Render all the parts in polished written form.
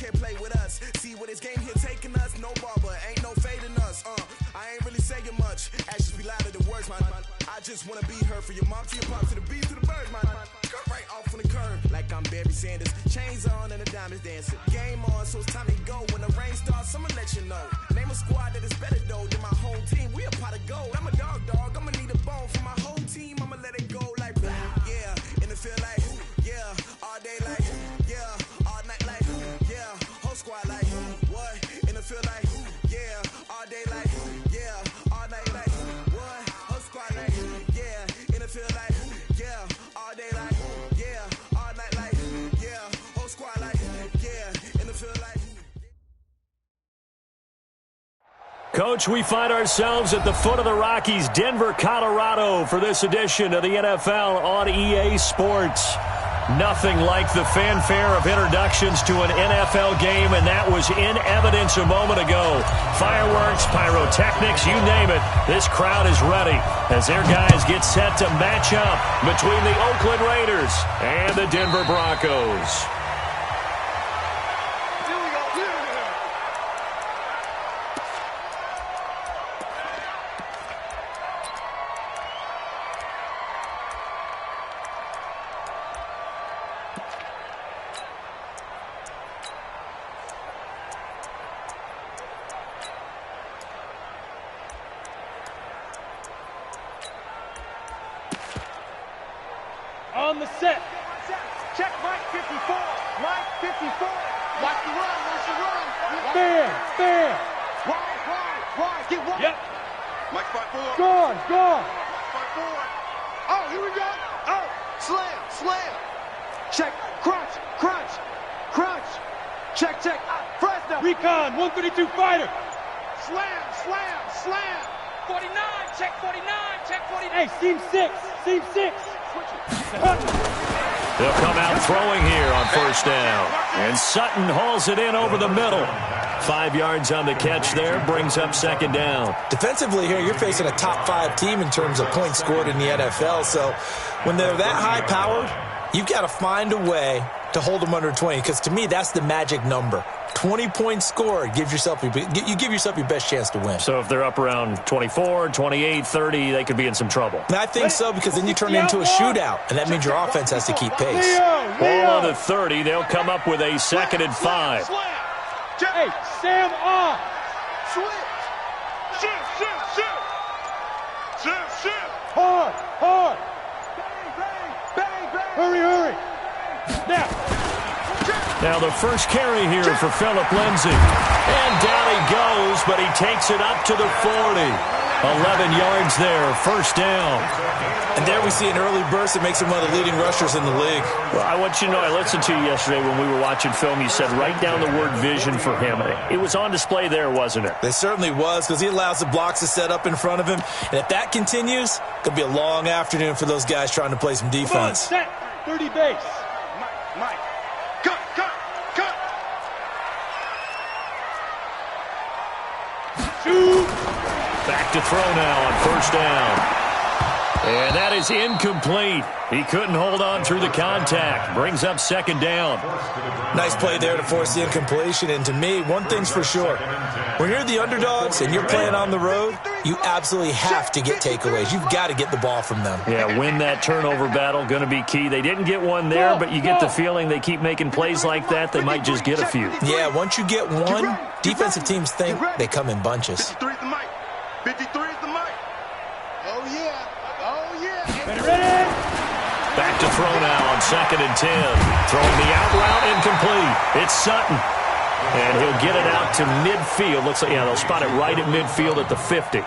can't play with us. See where this game here taking us, no barber, ain't no fading us. I ain't really saying much, actions be louder than words, man. I just wanna be heard, for your mom to your pop, to the bees, to the birds, man. Cut right off on the curb, like I'm Barry Sanders. Chains on and the diamonds dancing. Game on, so it's time to go. When the rain starts, I'ma let you know. Name a squad that is better though than my home team. We a pot of gold. I'm a dog, I'ma need a bone for my whole team. I'ma let it go like blah, yeah. And it feel like, yeah. All day like, yeah. All night like, yeah. Whole squad like, what? And it feel like, yeah. All day like, yeah. All night like, what? Whole squad like, yeah. And it feel like, yeah. All day like, yeah. All night like, yeah. Whole squad like, yeah. And it feel like. Coach, we find ourselves at the foot of the Rockies, Denver, Colorado, for this edition of the NFL on EA Sports. Nothing like the fanfare of introductions to an NFL game, and that was in evidence a moment ago. Fireworks, pyrotechnics, you name it. This crowd is ready as their guys get set to match up between the Oakland Raiders and the Denver Broncos. On the set. Check Mike 54. Mike 54. Watch the run. Watch the run. Fair. Wide. Get one. Yep. Mike 5-4. Gone. 5-4. Oh, here we go. Oh, slam. Check. Crunch. Check. Fresno. Recon. 132 fighter. Slam. 49. Check 49. Hey, seam six. They'll come out throwing here on first down. And Sutton hauls it in over the middle. 5 yards on the catch there, brings up second down. Defensively here, you're facing a top 5 team in terms of points scored in the NFL. So when they're that high-powered, you've got to find a way to hold them under 20. Because to me, that's the magic number. 20 points scored, you give yourself your best chance to win. So if they're up around 24, 28, 30, they could be in some trouble. And I think so, because then you turn it into a shootout, and that means your offense has to keep pace. Ball on the 30. They'll come up with a 2nd and 5. Hey, Sam on. Switch. Shoot. Hard. Bang. Hurry. Now the first carry here for Phillip Lindsay. And down he goes, but he takes it up to the 40. 11 yards there, first down. And there we see an early burst that makes him one of the leading rushers in the league. Well, I want you to know, I listened to you yesterday when we were watching film. You said write down the word vision for him. It was on display there, wasn't it? It certainly was, because he allows the blocks to set up in front of him. And if that continues, it could be a long afternoon for those guys trying to play some defense. Set, 30 base. Mike. Cut. Shoot. Back to throw now on first down. And that is incomplete. He couldn't hold on through the contact. Brings up second down. Nice play there to force the incompletion. And to me, one thing's for sure. When you're the underdogs and you're playing on the road, you absolutely have to get takeaways. You've got to get the ball from them. Yeah, win that turnover battle, going to be key. They didn't get one there, but you get the feeling they keep making plays like that, they might just get a few. Yeah, once you get one, defensive teams think they come in bunches. 53 is the mic. 53 is the mic. Oh, yeah. Ready? Back to throw now on 2nd and 10. Throwing the out route incomplete. It's Sutton. And he'll get it out to midfield. Looks like, yeah, they'll spot it right at midfield at the 50.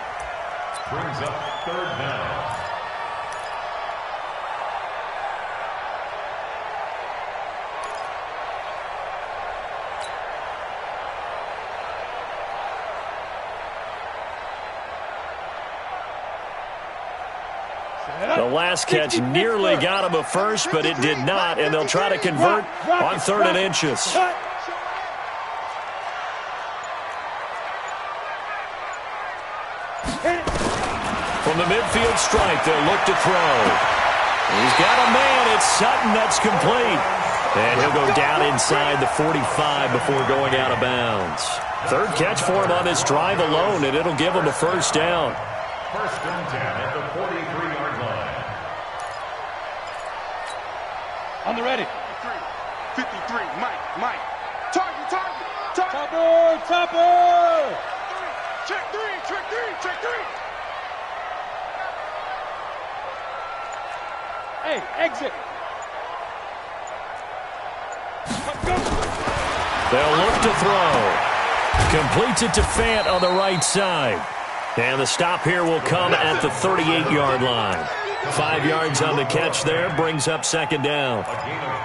Brings up third down. The last catch nearly got him a first, but it did not, and they'll try to convert on 3rd and inches. From the midfield stripe, they'll look to throw. He's got a man. It's Sutton. That's complete. And he'll go down inside the 45 before going out of bounds. Third catch for him on this drive alone, and it'll give him a first down. First and 10 at the 43-yard line. On the ready. 53, Mike. Target. Topper. Check three. Hey, exit. They'll look to throw. Completes it to Fant on the right side. And the stop here will come at the 38-yard line. 5 yards on the catch there, brings up second down.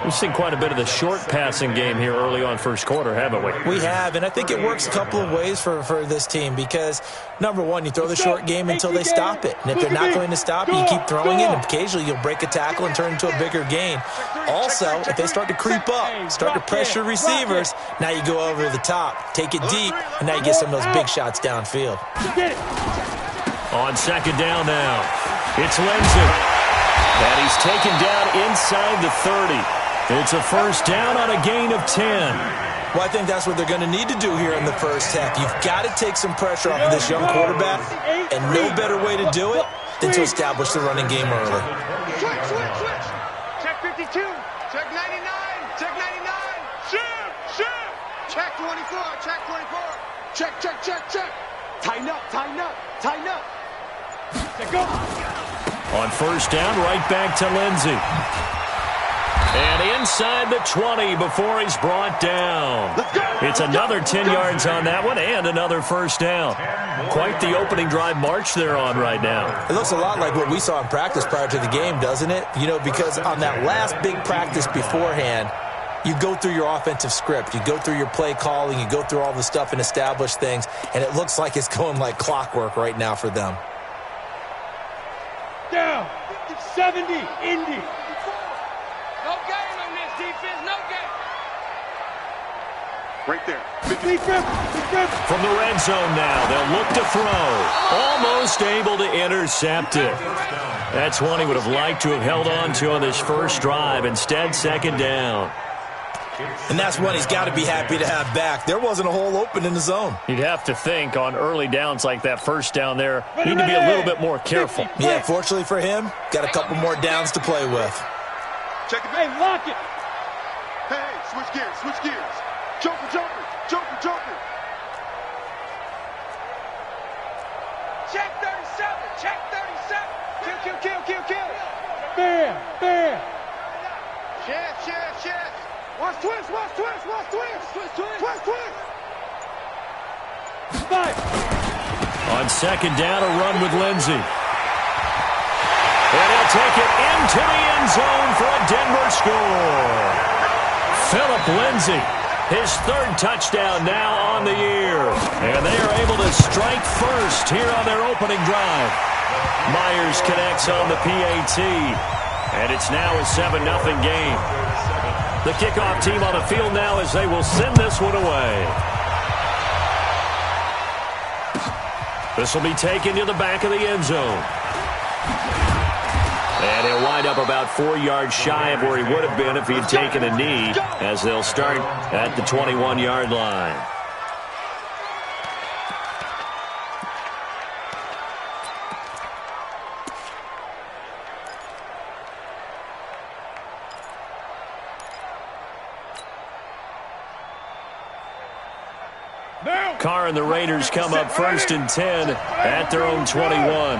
We've seen quite a bit of the short passing game here early on first quarter, haven't we? We have, and I think it works a couple of ways for this team because, number one, you throw the short game until they stop it. And if they're not going to stop it, you keep throwing it, and occasionally you'll break a tackle and turn into a bigger gain. Also, if they start to creep up, start to pressure receivers, now you go over the top, take it deep, and now you get some of those big shots downfield. On second down now, it's Lindsey. And he's taken down inside the 30. It's a first down on a gain of 10. Well, I think that's what they're going to need to do here in the first half. You've got to take some pressure off of this young quarterback, and no better way to do it than to establish the running game early. Switch. Check 52. Check 99. Check 99. Shoot. Check 24. Check. Tighten up. Go. On first down, right back to Lindsey. And inside the 20 before he's brought down. It's another 10 yards on that one and another first down. Quite the opening drive march they're on right now. It looks a lot like what we saw in practice prior to the game, doesn't it? You know, because on that last big practice beforehand, you go through your offensive script. You go through your play calling. You go through all the stuff and establish things. And it looks like it's going like clockwork right now for them. Down. 70. Indy. No game on this defense. No game. Right there. From the red zone now, they'll look to throw. Almost able to intercept it. That's one he would have liked to have held on to on this first drive. Instead, second down. And that's one he's got to be happy to have back. There wasn't a hole open in the zone. You'd have to think on early downs like that first down there, need to be a little bit more careful. Yeah, fortunately for him, got a couple more downs to play with. Check it. Hey, lock it. Hey, switch gears. Joker. Check 37. Kill. Bam. Chef. Watch twist. 5. On second down, a run with Lindsey. And he'll take it into the end zone for a Denver score. Philip Lindsey, his third touchdown now on the year. And they are able to strike first here on their opening drive. Myers connects on the PAT. And it's now a 7-0 game. The kickoff team on the field now as they will send this one away. This will be taken to the back of the end zone. And he'll wind up about 4 yards shy of where he would have been if he had taken a knee, as they'll start at the 21-yard line. Carr and the Raiders come up first and 10 at their own 21.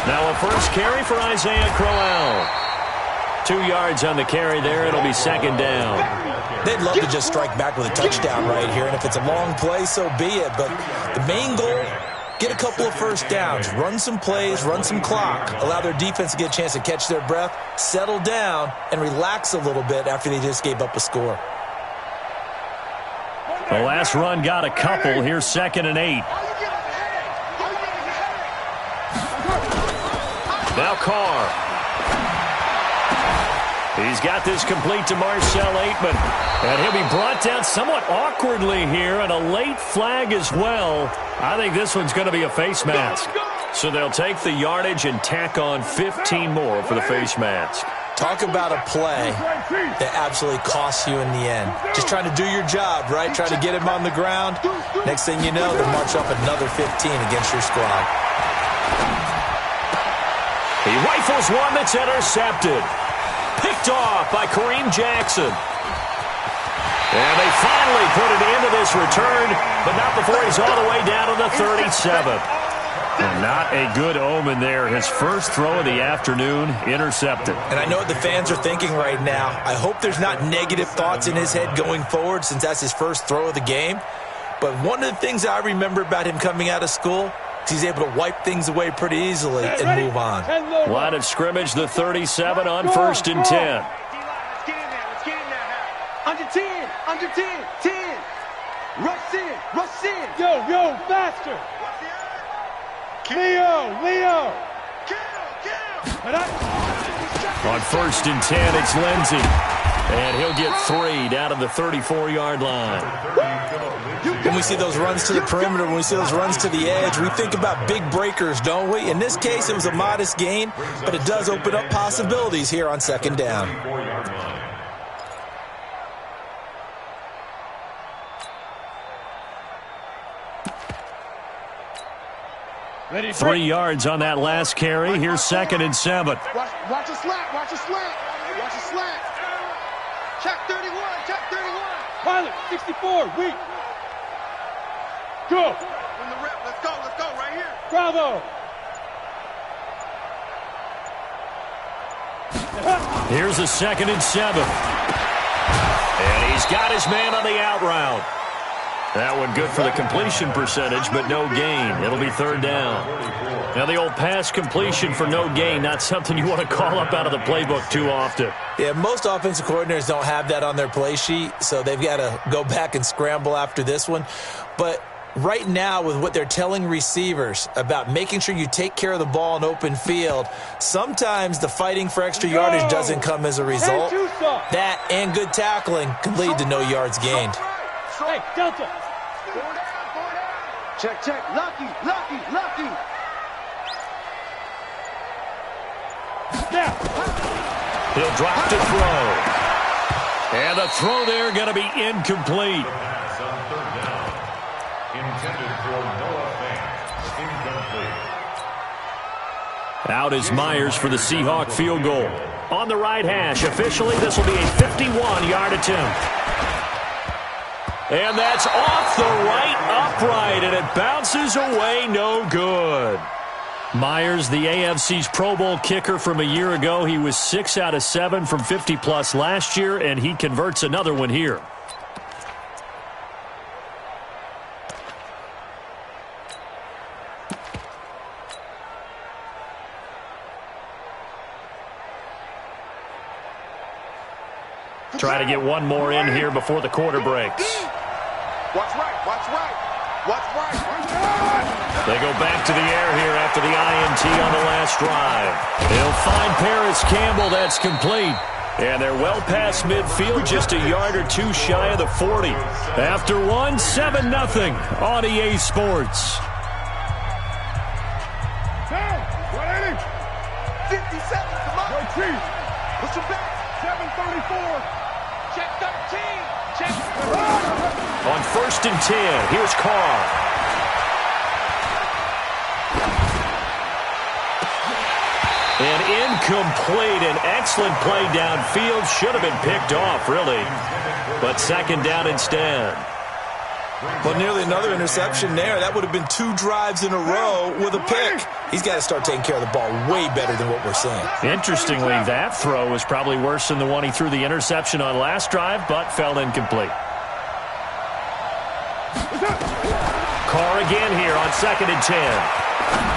Now a first carry for Isaiah Crowell. 2 yards on the carry there. It'll be second down. They'd love to just strike back with a touchdown right here, and if it's a long play, so be it. But the main goal, get a couple of first downs, run some plays, run some clock, allow their defense to get a chance to catch their breath, settle down, and relax a little bit after they just gave up a score. The last run got a couple. Here's second and 8. Now Carr. He's got this complete to Marcell Aitman. And he'll be brought down somewhat awkwardly here, and a late flag as well. I think this one's going to be a face mask. So they'll take the yardage and tack on 15 more for the face mask. Talk about a play that absolutely costs you in the end. Just trying to do your job, right? Trying to get him on the ground. Next thing you know, they march up another 15 against your squad. He rifles one that's intercepted. Picked off by Kareem Jackson. And they finally put it into this return, but not before he's all the way down to the 37. Well, not a good omen there. His first throw of the afternoon intercepted. And I know what the fans are thinking right now. I hope there's not negative thoughts in his head going forward since that's his first throw of the game. But one of the things I remember about him coming out of school is he's able to wipe things away pretty easily and move on. Line of scrimmage, the 37 on 1st and 10. Let's get in there. Let's get in there. Under 10. Under 10. 10. Rush in. Rush in. Yo, faster. Leo. On 1st and 10, it's Lindsey. And he'll get 3 down to the 34-yard line. When we see those runs to the perimeter, when we see those runs to the edge, we think about big breakers, don't we? In this case, it was a modest gain, but it does open up possibilities here on 2nd down. Ready, 3 yards on that last carry. Here's 2nd and 7. Watch a slant. Watch a slant. Check 31. Pilot, 64. Weak. Go. From the rep. Let's go. Right here. Bravo. Here's a 2nd and 7. And he's got his man on the out route. That one good for the completion percentage, but no gain. It'll be 3rd down. Now the old pass completion for no gain, not something you want to call up out of the playbook too often. Yeah, most offensive coordinators don't have that on their play sheet, so they've got to go back and scramble after this one. But right now, with what they're telling receivers about making sure you take care of the ball in open field, sometimes the fighting for extra yardage doesn't come as a result. That and good tackling can lead to no yards gained. Hey, Delta. Check. Lucky. Now. He'll drop to throw. And the throw there going to be incomplete. Pass on 3rd down. Intended for Noah Fant. Incomplete. Out is Myers for the Seahawk field goal. On the right hash, officially this will be a 51-yard attempt. And that's off the right upright, and it bounces away no good. Myers, the AFC's Pro Bowl kicker from a year ago. He was 6 out of 7 from 50-plus last year, and he converts another one here. Try to get one more in here before the quarter breaks. Watch right. They go back to the air here after the INT on the last drive. They'll find Paris Campbell. That's complete. And they're well past midfield, just a yard or two shy of the 40. After one, 7-0 on EA Sports. 50 seconds. Come on. Push him back. 7:34. Check 13. Check. On 1st and 10, here's Carr. And incomplete. An excellent play downfield. Should have been picked off, really. But 2nd down instead. Well, nearly another interception there. That would have been 2 drives in a row with a pick. He's got to start taking care of the ball way better than what we're seeing. Interestingly, that throw was probably worse than the one he threw the interception on last drive, but fell incomplete. Carr again here on 2nd and 10.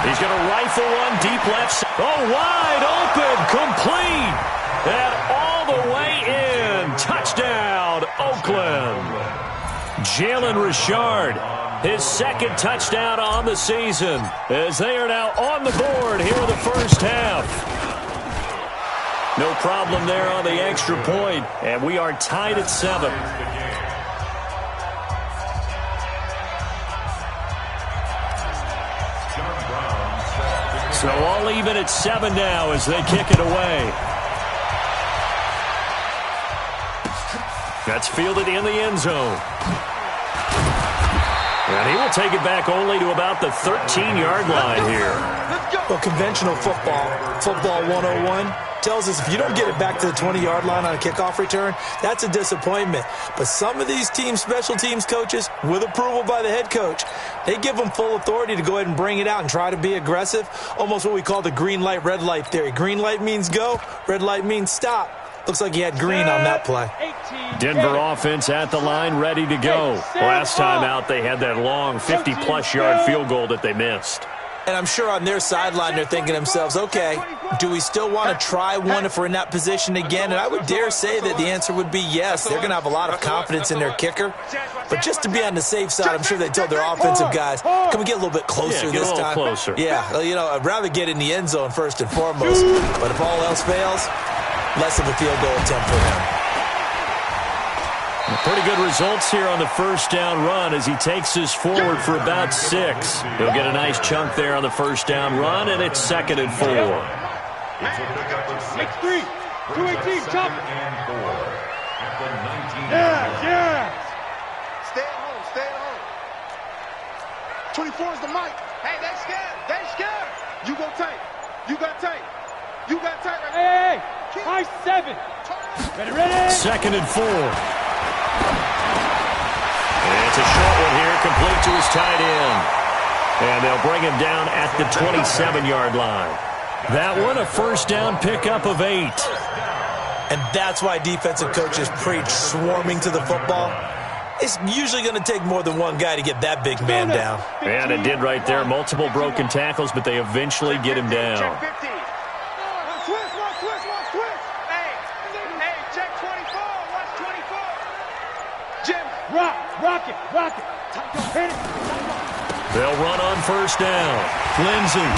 He's going to rifle one deep left. Oh, wide open, complete. And all the way in. Touchdown, Oakland. Jalen Richard, his 2nd touchdown on the season, as they are now on the board here in the first half. No problem there on the extra point, and we are tied at 7. So all even at 7 now as they kick it away. That's fielded in the end zone. And he will take it back only to about the 13-yard line here. Well, conventional football 101, tells us if you don't get it back to the 20-yard line on a kickoff return, that's a disappointment. But some of these special teams coaches, with approval by the head coach, they give them full authority to go ahead and bring it out and try to be aggressive, almost what we call the green light, red light theory. Green light means go, red light means stop. Looks like he had green on that play. Denver offense at the line, ready to go. Last time out, they had that long 50-plus yard field goal that they missed. And I'm sure on their sideline they're thinking to themselves, okay, do we still want to try one if we're in that position again? And I would dare say that the answer would be yes. They're going to have a lot of confidence in their kicker. But just to be on the safe side, I'm sure they told their offensive guys, can we get a little bit closer this time? Closer. Yeah, you know, I'd rather get in the end zone first and foremost. But if all else fails, less of a field goal attempt for him. Pretty good results here on the first down run as he takes us forward for about 6. He'll get a nice chunk there on the first down run, and it's 2nd and 4. Make 3. 218, chop. Yeah. Stay at home, stay at home. 24 is the mic. Hey, they scared. You go tight. You got tight right now. Hey, high 7. Ready. 2nd and 4. And it's a short one here, complete to his tight end. And they'll bring him down at the 27-yard line. That one, a first down pickup of 8. And that's why defensive coaches preach swarming to the football. It's usually going to take more than one guy to get that big man down. And it did right there. Multiple broken tackles, but they eventually get him down. Rock it. Hit it. They'll run on first down. Lindsey.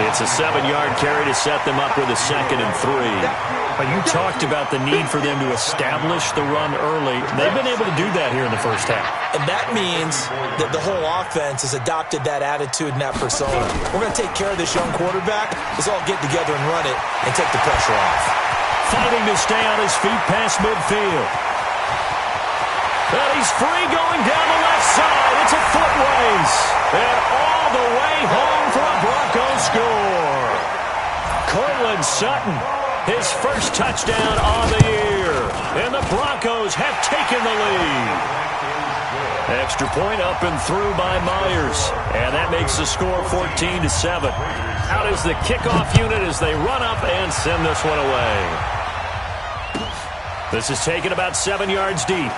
It's a 7-yard carry to set them up with a 2nd and 3. But you talked about the need for them to establish the run early. They've been able to do that here in the first half. And that means that the whole offense has adopted that attitude and that persona. We're going to take care of this young quarterback. Let's all get together and run it and take the pressure off. Fighting to stay on his feet past midfield. And he's free going down the left side. It's a foot race. And all the way home for a Broncos score. Cortland Sutton, his first touchdown on the year. And the Broncos have taken the lead. Extra point up and through by Myers. And that makes the score 14-7. Out is the kickoff unit as they run up and send this one away. This is taken about 7 yards deep.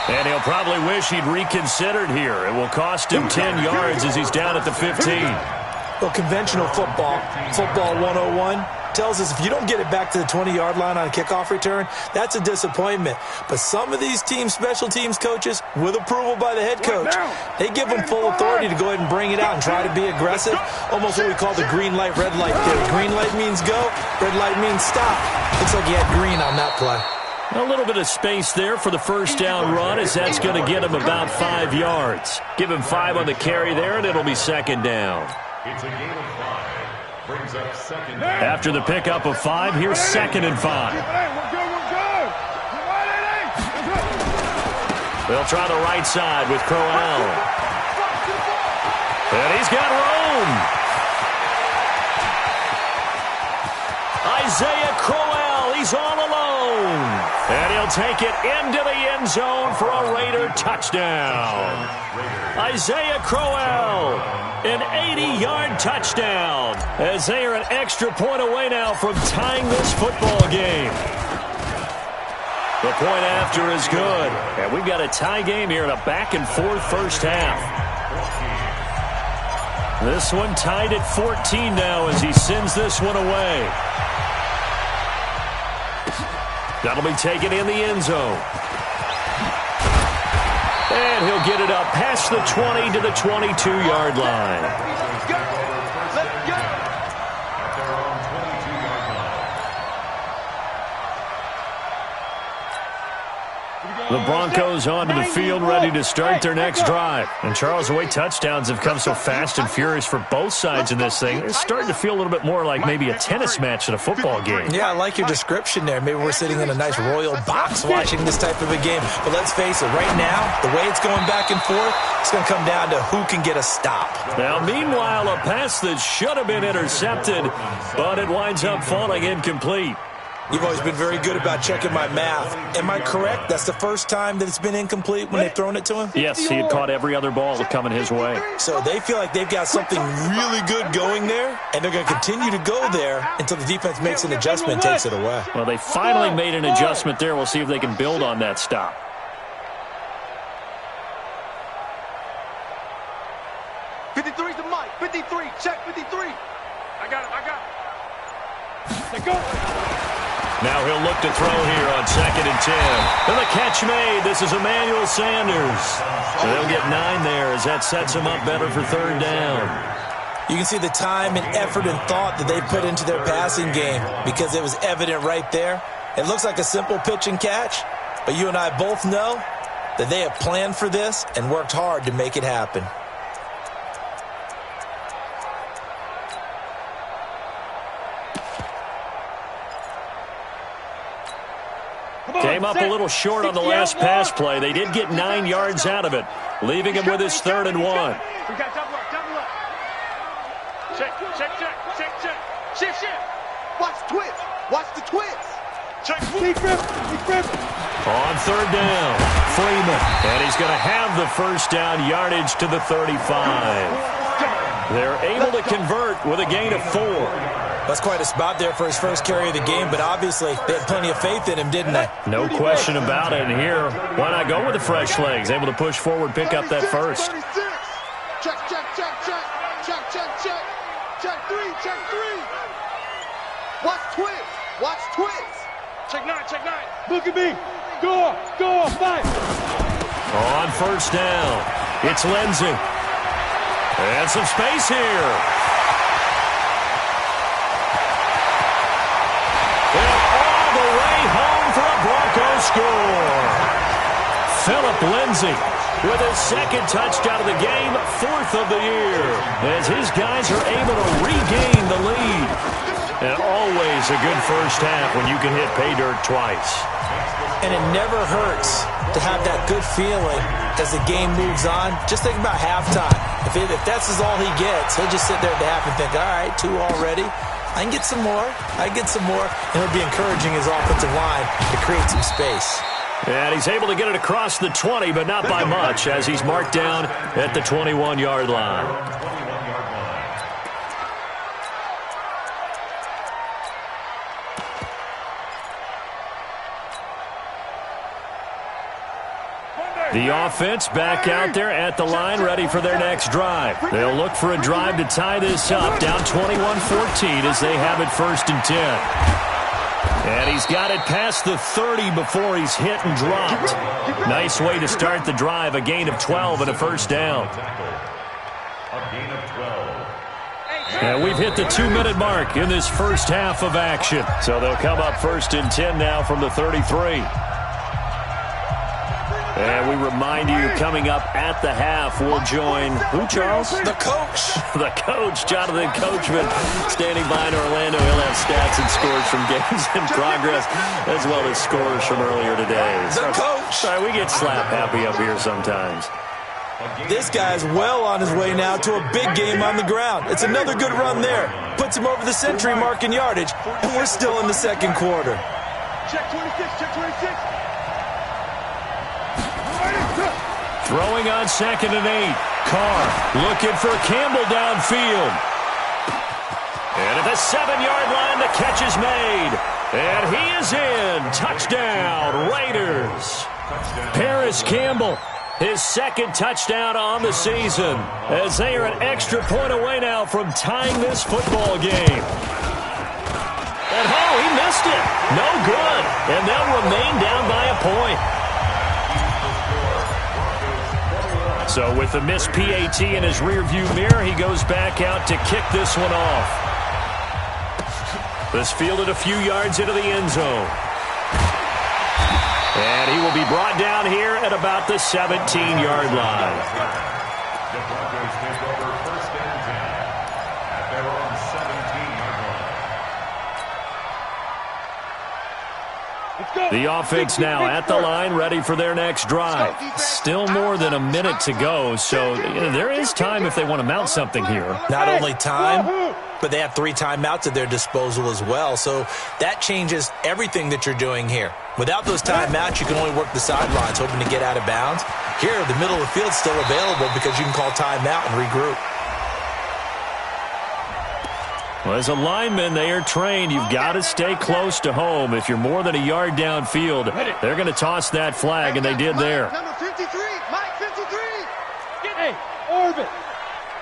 And he'll probably wish he'd reconsidered here. It will cost him 10 yards as he's down at the 15. Well, conventional football 101, tells us if you don't get it back to the 20-yard line on a kickoff return, that's a disappointment. But some of these special teams coaches, with approval by the head coach, they give them full authority to go ahead and bring it out and try to be aggressive, almost what we call the green light, red light theory. Green light means go, red light means stop. Looks like he had green on that play. A little bit of space there for the first down run as that's going to get him about 5 yards. Give him 5 on the carry there, and it'll be 2nd down. It's a gain of 5. Brings up 2nd down. After the pickup of 5, here's 2nd and 5. They'll try the right side with Crowell. And he's got room. Isaiah Crowell, he's all alone. And he'll take it into the end zone for a Raider touchdown. Isaiah Crowell, an 80-yard touchdown, as they are an extra point away now from tying this football game. The point after is good. And we've got a tie game here in a back-and-forth first half. This one tied at 14 now as he sends this one away. That'll be taken in the end zone. And he'll get it up past the 20 to the 22-yard line. Let's go. At their own 22-yard line. The Broncos onto the field, ready to start their next drive. And Charles, the way touchdowns have come so fast and furious for both sides in this thing, it's starting to feel a little bit more like maybe a tennis match in a football game. Yeah, I like your description there. Maybe we're sitting in a nice royal box watching this type of a game. But let's face it, right now, the way it's going back and forth, it's going to come down to who can get a stop. Now, meanwhile, a pass that should have been intercepted, but it winds up falling incomplete. You've always been very good about checking my math. Am I correct? That's the first time that it's been incomplete when they've thrown it to him? Yes, he had caught every other ball coming his way. So they feel like they've got something really good going there, and they're going to continue to go there until the defense makes an adjustment and takes it away. Well, they finally made an adjustment there. We'll see if they can build on that stop. To Mike. 53. Check 53. I got him. Let's go. Now he'll look to throw here on 2nd and 10. And the catch made. This is Emmanuel Sanders. They'll get 9 there as that sets him up better for 3rd down. You can see the time and effort and thought that they put into their passing game because it was evident right there. It looks like a simple pitch and catch, but you and I both know that they have planned for this and worked hard to make it happen. Came up a little short on the last pass play. They did get 9 yards out of it, leaving him with his 3rd and 1. We got double up. Check. Shift. Watch the twist. Check. On 3rd down, Freeman. And he's going to have the first down yardage to the 35. They're able to convert with a gain of 4. That's quite a spot there for his first carry of the game, but obviously they had plenty of faith in him, didn't they? No question about it. And here, why not go with the fresh legs? Able to push forward, pick up that first. Check. Check 3. Watch twist. Check 9. Look at me. Go, fight. On 1st down, it's Lindsey. And some space here. Broncos score. Philip Lindsay with his 2nd touchdown of the game, 4th of the year, as his guys are able to regain the lead. And always a good first half when you can hit pay dirt twice. And it never hurts to have that good feeling as the game moves on. Just think about halftime. If that's all he gets, he'll just sit there at the half and think, all right, 2 already. I can get some more. And it'll be encouraging his offensive line to create some space. And he's able to get it across the 20, but not by much, as he's marked down at the 21-yard line. The offense back out there at the line, ready for their next drive. They'll look for a drive to tie this up, down 21-14 as they have it 1st and 10. And he's got it past the 30 before he's hit and dropped. Nice way to start the drive, a gain of 12 and a first down. And we've hit the 2-minute mark in this first half of action. So they'll come up 1st and 10 now from the 33. And we remind you, coming up at the half, we'll join, who, Charles? The coach. The coach, Jonathan Coachman, standing by in Orlando. He'll have stats and scores from games in progress, as well as scores from earlier today. The coach. Sorry, we get slap happy up here sometimes. This guy's well on his way now to a big game on the ground. It's another good run there. Puts him over the century mark in yardage, and we're still in the 2nd quarter. Check 26. Throwing on 2nd and 8. Carr looking for Campbell downfield. And at the 7-yard line, the catch is made. And he is in. Touchdown, Raiders. Paris Campbell, his 2nd touchdown on the season, as they are an extra point away now from tying this football game. And he missed it. No good. And they'll remain down by a point. So with the missed PAT in his rearview mirror, he goes back out to kick this one off. This fielded a few yards into the end zone. And he will be brought down here at about the 17-yard line. The Broncos take over 1st and 10 at their own 17-yard line. The offense now at the line, ready for their next drive. Still more than a minute to go, so there is time if they want to mount something here. Not only time, but they have 3 timeouts at their disposal as well, so that changes everything that you're doing here. Without those timeouts, you can only work the sidelines, hoping to get out of bounds. Here, the middle of the field is still available because you can call timeout and regroup. Well, as a lineman, they are trained. You've got to stay close to home. If you're more than a yard downfield, they're going to toss that flag, and they did there. Number 53, Mike 53. Hey, Orbit.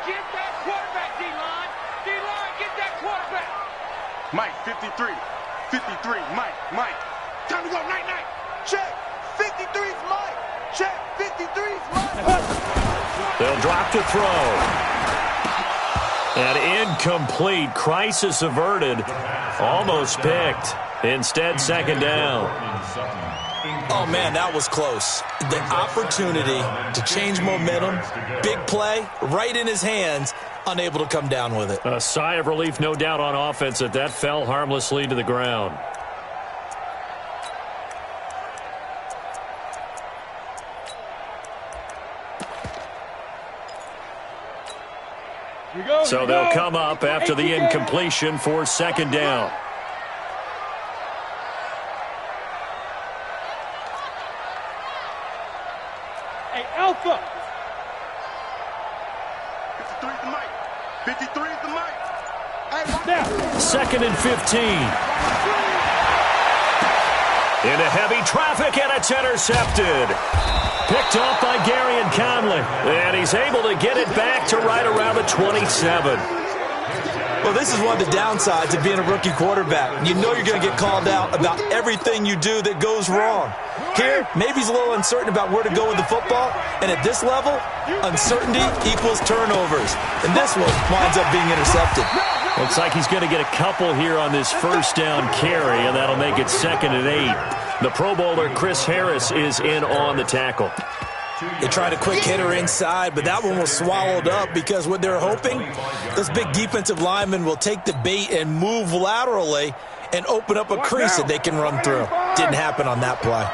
Get that quarterback, D-line. D-line, get that quarterback. Mike 53. 53, Mike. Time to go, night. Check. 53's Mike. Check. 53's Mike. They'll drop to throw. And incomplete. Crisis averted. Almost picked. Instead, 2nd down. Oh, man, that was close. The opportunity to change momentum, big play, right in his hands, unable to come down with it. A sigh of relief, no doubt, on offense that fell harmlessly to the ground. So they'll come up after the incompletion for 2nd down. Hey, Alpha. 53's the mic. 53's the mic. Now. 2nd and 15. Into heavy traffic, and it's intercepted. Picked off by Gary and Conley. And he's able to get it back to right around the 27. Well, this is one of the downsides of being a rookie quarterback. You know you're going to get called out about everything you do that goes wrong. Here, maybe he's a little uncertain about where to go with the football. And at this level, uncertainty equals turnovers. And this one winds up being intercepted. Looks like he's going to get a couple here on this 1st down carry, and that'll make it 2nd and 8. The Pro Bowler Chris Harris is in on the tackle. They tried a quick hitter inside, but that one was swallowed up because what they're hoping, this big defensive lineman will take the bait and move laterally and open up a crease that they can run through. Didn't happen on that play.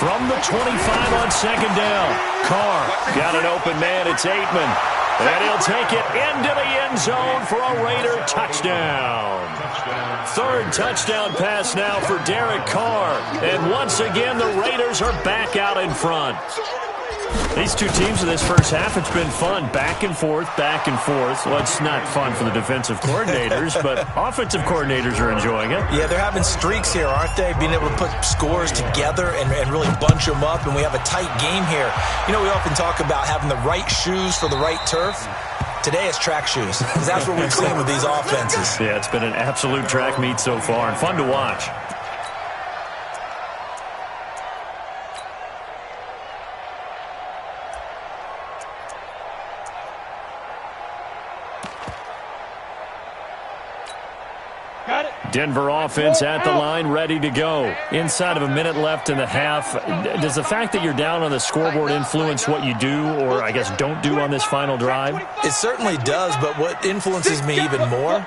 From the 25 on 2nd down, Carr got an open man. It's Aitman. And he'll take it into the end zone for a Raider touchdown. 3rd touchdown pass now for Derek Carr. And once again, the Raiders are back out in front. These two teams in this first half, it's been fun. Back and forth, back and forth. Well, it's not fun for the defensive coordinators, but offensive coordinators are enjoying it. Yeah, they're having streaks here, aren't they? Being able to put scores together and really bunch them up, and we have a tight game here. You know, we often talk about having the right shoes for the right turf. Today it's track shoes, because that's what we've seen with these offenses. Yeah, it's been an absolute track meet so far, and fun to watch. Denver offense at the line, ready to go. Inside of a minute left in the half. Does the fact that you're down on the scoreboard influence what you do, or I guess don't do on this final drive? It certainly does, but what influences me even more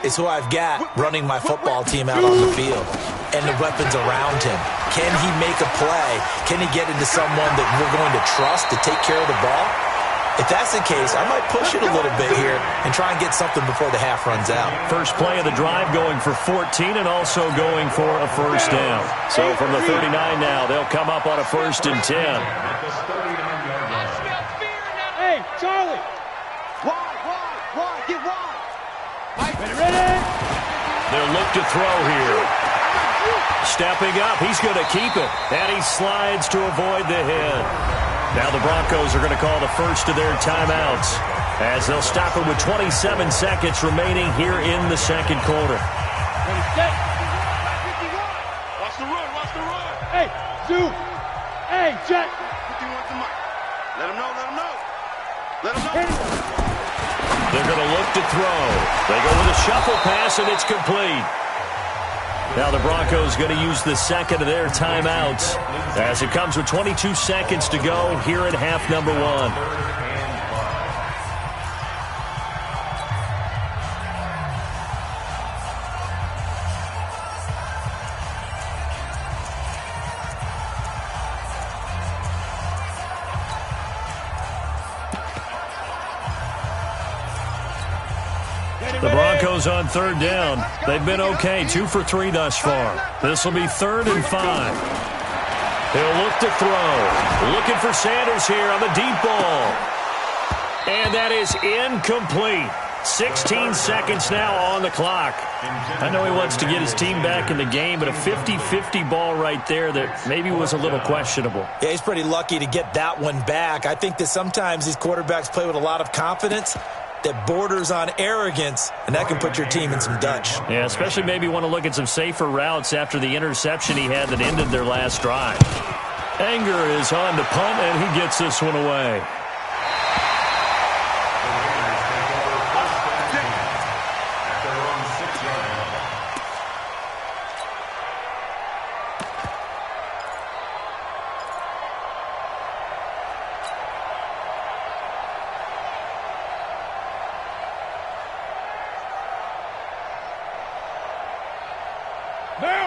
is who I've got running my football team out on the field and the weapons around him. Can he make a play? Can he get into someone that we're going to trust to take care of the ball? If that's the case, I might push it a little bit here and try and get something before the half runs out. First play of the drive going for 14 and also going for a 1st down. So from the 39 now, they'll come up on a 1st and 10. Hey, Charlie. Wide. Get wide. Ready. They'll look to throw here. Stepping up, he's going to keep it. And he slides to avoid the hit. Now the Broncos are going to call the first of their timeouts as they'll stop it with 27 seconds remaining here in the 2nd quarter. Watch the run. Hey, Zoom. Hey, Jack. 51's the mic. Let him know. They're going to look to throw. They go with a shuffle pass, and it's complete. Now the Broncos going to use the second of their timeouts as it comes with 22 seconds to go here at half number 1. The Broncos on third down. They've been okay, 2 for 3 thus far. This will be 3rd and 5. He'll look to throw. Looking for Sanders here on the deep ball. And that is incomplete. 16 seconds now on the clock. I know he wants to get his team back in the game, but a 50-50 ball right there that maybe was a little questionable. Yeah, he's pretty lucky to get that one back. I think that sometimes these quarterbacks play with a lot of confidence that borders on arrogance, and that can put your team in some Dutch. Yeah, especially maybe want to look at some safer routes after the interception he had that ended their last drive. Anger is on to punt, and he gets this one away.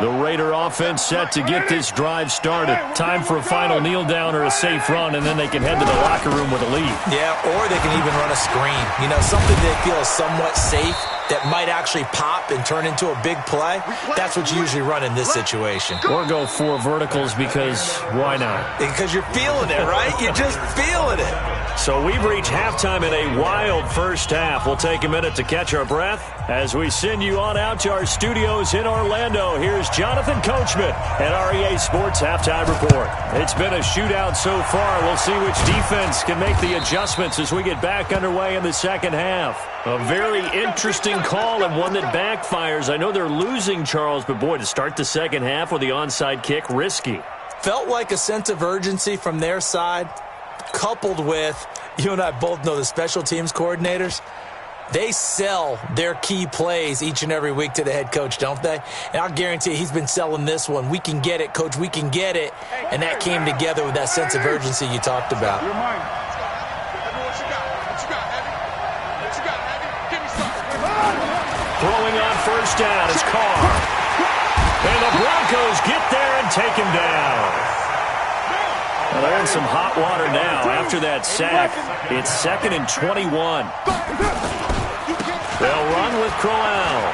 The Raider offense set to get this drive started. Time for a final kneel down or a safe run, and then they can head to the locker room with a lead. Yeah, or they can even run a screen. You know, something they feel is somewhat safe that might actually pop and turn into a big play. That's what you usually run in this situation. Or go 4 verticals because why not? Because you're feeling it, right? You're just feeling it. So we've reached halftime in a wild first half. We'll take a minute to catch our breath as we send you on out to our studios in Orlando. Here's Jonathan Coachman at REA Sports Halftime Report. It's been a shootout so far. We'll see which defense can make the adjustments as we get back underway in the second half. A very interesting call and one that backfires. I know they're losing, Charles, but boy, to start the second half with the onside kick, risky. Felt like a sense of urgency from their side, coupled with, you and I both know the special teams coordinators, they sell their key plays each and every week to the head coach, don't they? And I'll guarantee you he's been selling this one. We can get it, coach, we can get it. And that came together with that sense of urgency you talked about. Throwing on first down is Carr. And the Broncos get there and take him down. Well, they're in some hot water now. After that sack, it's 2nd and 21. They'll run with Crowell.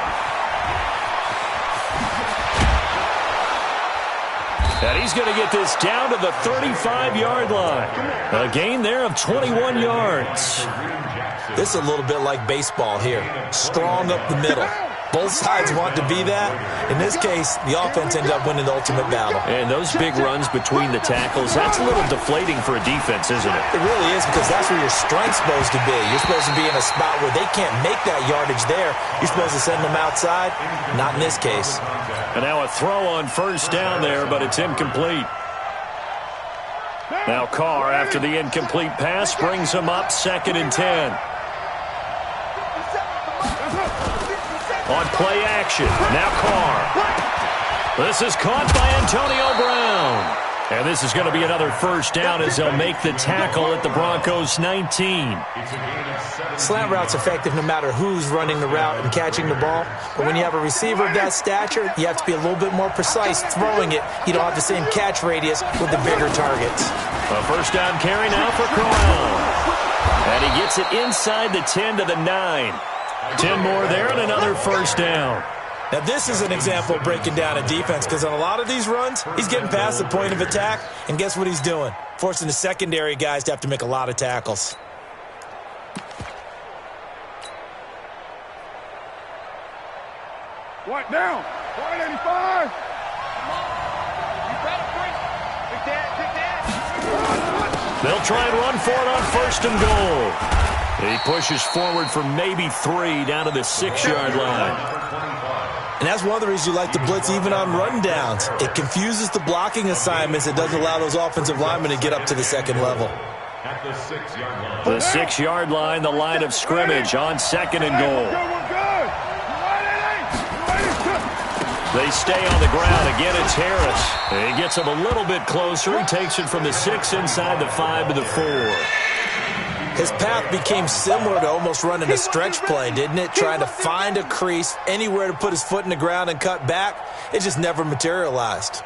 And he's going to get this down to the 35-yard line. A gain there of 21 yards. This is a little bit like baseball here. Strong up the middle. Both sides want to be that. In this case, the offense ended up winning the ultimate battle. And those big runs between the tackles, that's a little deflating for a defense, isn't it? It really is, because that's where your strength's supposed to be. You're supposed to be in a spot where they can't make that yardage there. You're supposed to send them outside. Not in this case. And now a throw on first down there, but it's incomplete. Now Carr, after the incomplete pass, brings him up 2nd and 10. On play action, now Carr. This is caught by Antonio Brown. And this is going to be another first down as they'll make the tackle at the Broncos 19. Slant route's effective no matter who's running the route and catching the ball. But when you have a receiver of that stature, you have to be a little bit more precise throwing it. You don't have the same catch radius with the bigger targets. A first down carry now for Crowell. And he gets it inside the 10 to the 9. 10 more there and another first down. Now, this is an example of breaking down a defense, because on a lot of these runs, he's getting past the point of attack, and guess what he's doing? Forcing the secondary guys to have to make a lot of tackles. What down? 185. They'll try and run for it on 1st and goal. He pushes forward for maybe 3 down to the 6-yard line. And that's one of the reasons you like to blitz even on rundowns. It confuses the blocking assignments. It doesn't allow those offensive linemen to get up to the second level. At the 6-yard line. The 6-yard line, the line of scrimmage on 2nd and goal. They stay on the ground. Again, it's Harris. He gets him a little bit closer. He takes it from the 6 inside the 5 to the 4. His path became similar to almost running a stretch play, didn't it? Trying to find a crease, anywhere to put his foot in the ground and cut back. It just never materialized.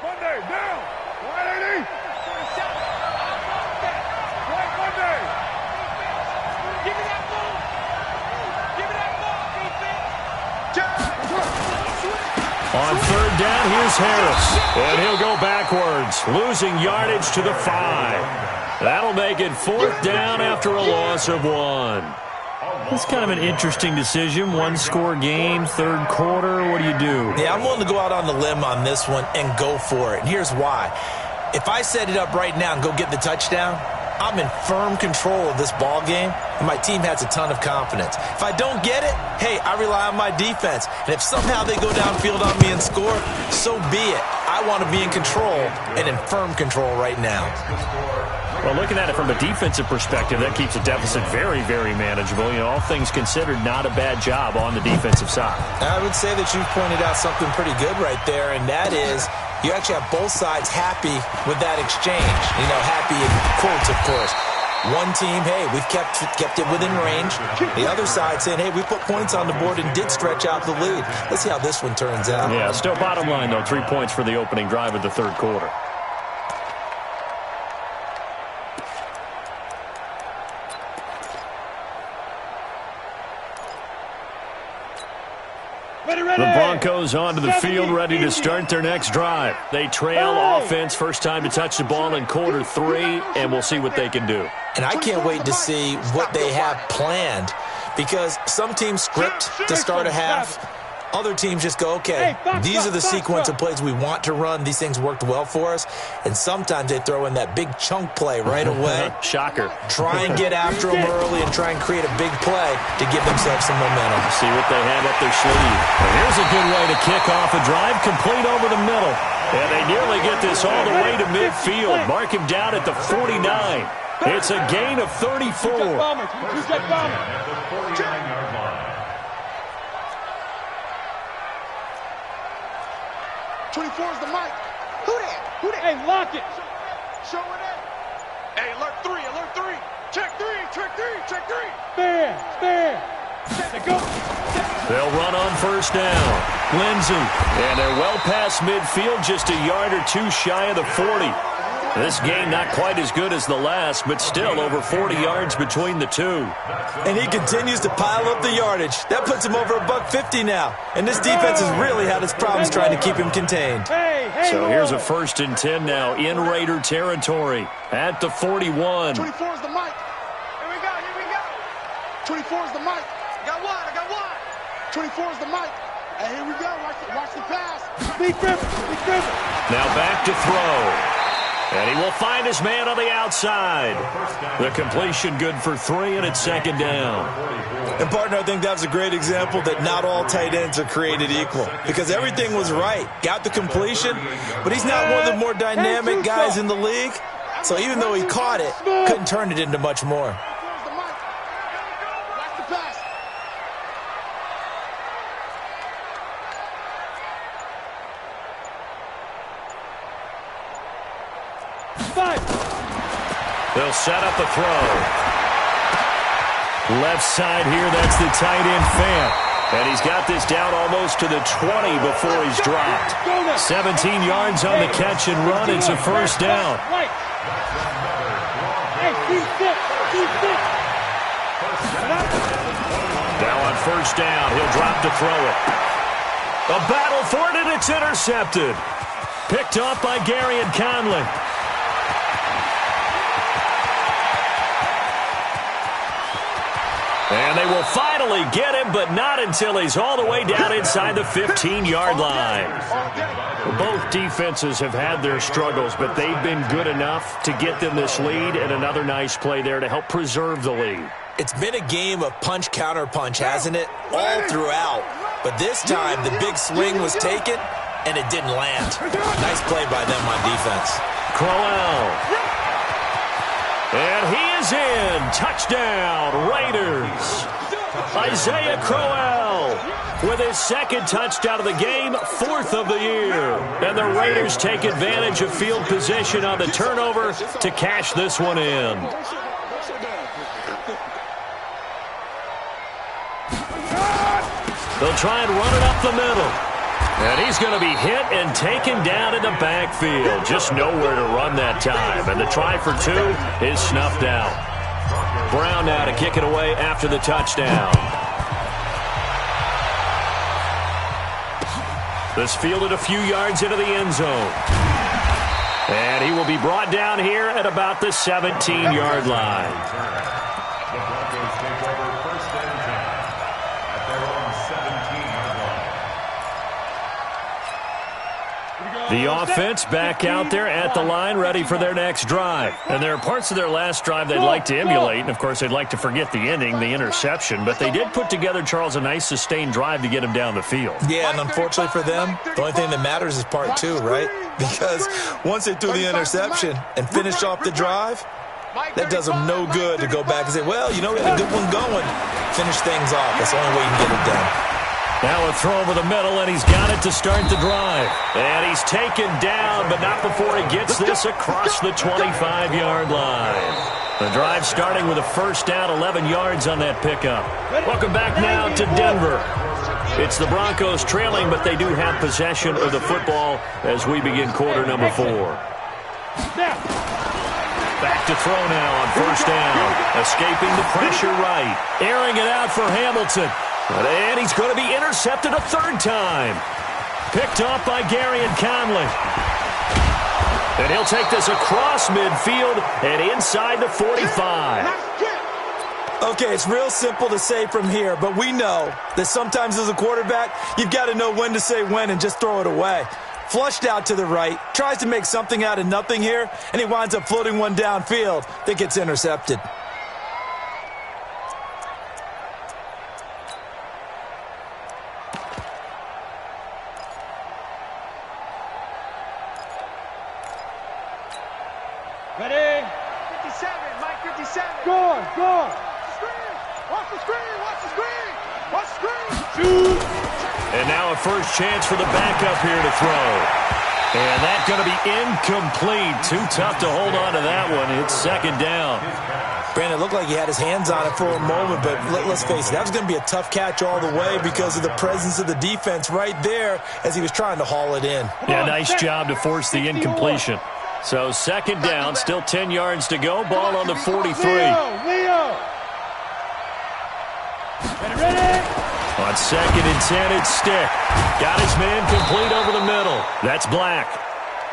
Monday, down. 180. Right, Monday. Give me that ball. Give me that ball, defense. On third down, here's Harris. And he'll go backwards, losing yardage to the 5. That'll make it 4th down after a loss of 1. It's kind of an interesting decision. One-score game, third quarter. What do you do? Yeah, I'm willing to go out on the limb on this one and go for it. And here's why. If I set it up right now and go get the touchdown, I'm in firm control of this ball game, and my team has a ton of confidence. If I don't get it, hey, I rely on my defense. And if somehow they go downfield on me and score, so be it. I want to be in control and in firm control right now. Well, looking at it from a defensive perspective, that keeps a deficit very, very manageable. You know, all things considered, not a bad job on the defensive side. I would say that you've pointed out something pretty good right there, and that is you actually have both sides happy with that exchange. You know, happy in quotes, of course. One team, hey, we've kept it within range. The other side saying, hey, we put points on the board and did stretch out the lead. Let's see how this one turns out. Yeah, still bottom line, though, 3 points for the opening drive of the third quarter. The Broncos onto the field, ready to start their next drive. They trail offense, first time to touch the ball in quarter 3, and we'll see what they can do. And I can't wait to see what they have planned, because some teams script to start a half. Other teams just go, okay, these are the sequence of plays we want to run. These things worked well for us. And sometimes they throw in that big chunk play right away. Shocker. Try and get after them early and try and create a big play to give themselves some momentum. See what they have up their sleeve. And here's a good way to kick off a drive, complete over the middle. And they nearly get this all the way to midfield. Mark him down at the 49. It's a gain of 34. 24 is the mic. Who that? Hey, lock it. Show it in. Hey, alert 3, alert 3. Check 3, check 3, check 3. Stand. Set, go. They'll run on first down. Lindsey. And they're well past midfield, just a yard or two shy of the 40. This game not quite as good as the last, but still over 40 yards between the two. And he continues to pile up the yardage. That puts him over $150 now. And this defense has really had its problems trying to keep him contained. So here's a 1st and 10 now in Raider territory at the 41. 24 is the mic. Here we go. 24 is the mic. I got one. 24 is the mic. And here we go. Watch the pass. Big Griffin. Now back to throw. And he will find his man on the outside. The completion good for 3, and it's 2nd down. And, partner, I think that was a great example that not all tight ends are created equal, because everything was right. Got the completion, but he's not one of the more dynamic guys in the league. So even though he caught it, couldn't turn it into much more. They'll set up a throw. Left side here, that's the tight end Fant. And he's got this down almost to the 20 before he's dropped. 17 yards on the catch and run. It's a 1st down. Now on 1st down, he'll drop to throw it. A battle for it, and it's intercepted. Picked off by Gary and Conley. And they will finally get him, but not until he's all the way down inside the 15-yard line. Both defenses have had their struggles, but they've been good enough to get them this lead, and another nice play there to help preserve the lead. It's been a game of punch-counter-punch, hasn't it? All throughout. But this time, the big swing was taken, and it didn't land. Nice play by them on defense. Crowell. And he is in. Touchdown, Raiders. Isaiah Crowell. with his second touchdown of the game, 4th of the year. And the Raiders take advantage of field position on the turnover to cash this one in. They'll try and run it up the middle. And he's going to be hit and taken down in the backfield. Just nowhere to run that time. And the try for 2 is snuffed out. Brown now to kick it away after the touchdown. This fielded a few yards into the end zone. And he will be brought down here at about the 17-yard line. The Broncos take over 1st and 10 at their own 17-yard line. The offense back out there at the line, ready for their next drive. And there are parts of their last drive they'd like to emulate. And, of course, they'd like to forget the ending, the interception. But they did put together, Charles, a nice sustained drive to get him down the field. Yeah, and unfortunately for them, the only thing that matters is part 2, right? Because once they threw the interception and finished off the drive, that does them no good to go back and say, well, you know, we had a good one going. Finish things off. That's the only way you can get it done. Now a throw over the middle, and he's got it to start the drive. And he's taken down, but not before he gets this across the 25-yard line. The drive starting with a first down, 11 yards on that pickup. Welcome back now to Denver. It's the Broncos trailing, but they do have possession of the football as we begin quarter number 4. Back to throw now on first down. Escaping the pressure right. Airing it out for Hamilton. And he's going to be intercepted a 3rd time. Picked off by Garyon Conley. And he'll take this across midfield and inside the 45. Okay, it's real simple to say from here, but we know that sometimes as a quarterback, you've got to know when to say when and just throw it away. Flushed out to the right, tries to make something out of nothing here, and he winds up floating one downfield that gets intercepted. Ready? 57, Mike 57. Score. Watch the screen. Watch the screen. Shoot. And now a first chance for the backup here to throw. And that's going to be incomplete. Too tough to hold on to that one. It's 2nd down. Brandon, it looked like he had his hands on it for a moment, but let's face it, that was going to be a tough catch all the way because of the presence of the defense right there as he was trying to haul it in. Yeah, nice job to force the incompletion. So 2nd down, still 10 yards to go. Ball on the 43. Leo. Ready? On 2nd and 10, it's Stick. Got his man complete over the middle. That's Black.